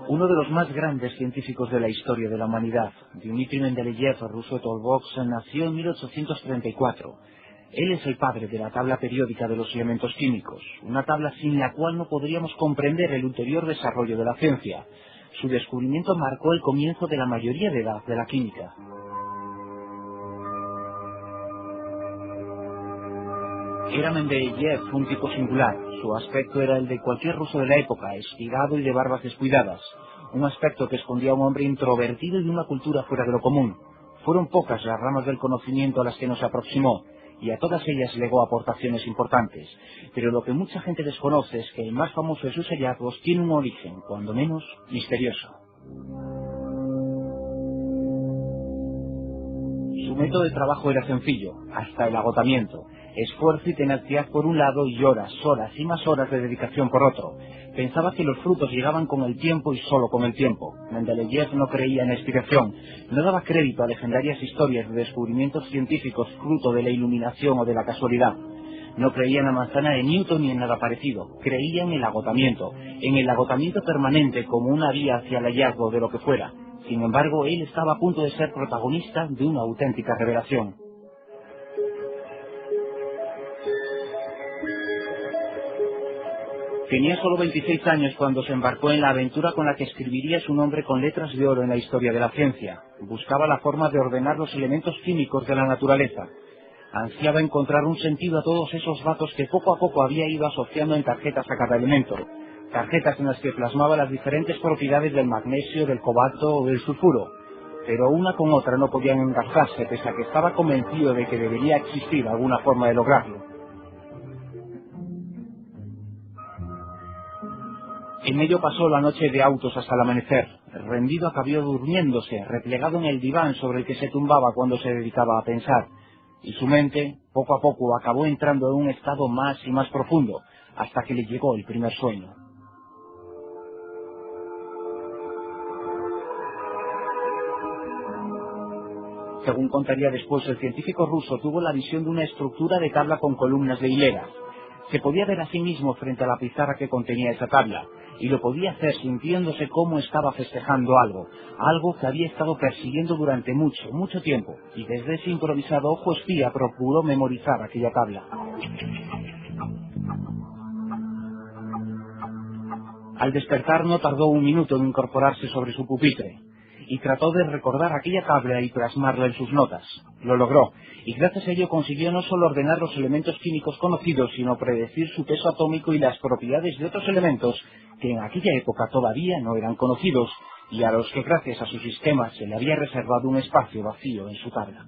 Uno de los más grandes científicos de la historia de la humanidad, Dmitri Mendeleev Russell-Tolbox, nació en 1834. Él es el padre de la tabla periódica de los elementos químicos, una tabla sin la cual no podríamos comprender el ulterior desarrollo de la ciencia. Su descubrimiento marcó el comienzo de la mayoría de edad de la química. Era Mendeleev un tipo singular. Su aspecto era el de cualquier ruso de la época, espigado y de barbas descuidadas. Un aspecto que escondía a un hombre introvertido y de una cultura fuera de lo común. Fueron pocas las ramas del conocimiento a las que nos aproximó, y a todas ellas legó aportaciones importantes. Pero lo que mucha gente desconoce es que el más famoso de sus hallazgos tiene un origen, cuando menos, misterioso. Su método de trabajo era sencillo, hasta el agotamiento. Esfuerzo y tenacidad por un lado y horas y más horas de dedicación por otro. Pensaba que los frutos llegaban con el tiempo y solo con el tiempo. Mendeleev no creía en la inspiración, no daba crédito a legendarias historias de descubrimientos científicos fruto de la iluminación o de la casualidad. No creía en la manzana de Newton ni en nada parecido. Creía en el agotamiento permanente como una vía hacia el hallazgo de lo que fuera. Sin embargo, él estaba a punto de ser protagonista de una auténtica revelación. Tenía solo 26 años cuando se embarcó en la aventura con la que escribiría su nombre con letras de oro en la historia de la ciencia. Buscaba la forma de ordenar los elementos químicos de la naturaleza. Ansiaba encontrar un sentido a todos esos datos que poco a poco había ido asociando en tarjetas a cada elemento. Tarjetas en las que plasmaba las diferentes propiedades del magnesio, del cobalto o del sulfuro. Pero una con otra no podían engarzarse, pese a que estaba convencido de que debería existir alguna forma de lograrlo. En medio pasó la noche de autos hasta el amanecer. Rendido acabó durmiéndose, replegado en el diván sobre el que se tumbaba cuando se dedicaba a pensar. Y su mente, poco a poco, acabó entrando en un estado más y más profundo, hasta que le llegó el primer sueño. Según contaría después, el científico ruso tuvo la visión de una estructura de tabla con columnas de hilera. Se podía ver a sí mismo frente a la pizarra que contenía esa tabla, y lo podía hacer sintiéndose como estaba festejando algo que había estado persiguiendo durante mucho tiempo, y desde ese improvisado ojo espía procuró memorizar aquella tabla. Al despertar no tardó un minuto en incorporarse sobre su pupitre, y trató de recordar aquella tabla y plasmarla en sus notas. Lo logró, y gracias a ello consiguió no solo ordenar los elementos químicos conocidos, sino predecir su peso atómico y las propiedades de otros elementos que en aquella época todavía no eran conocidos, y a los que gracias a su sistema se le había reservado un espacio vacío en su tabla.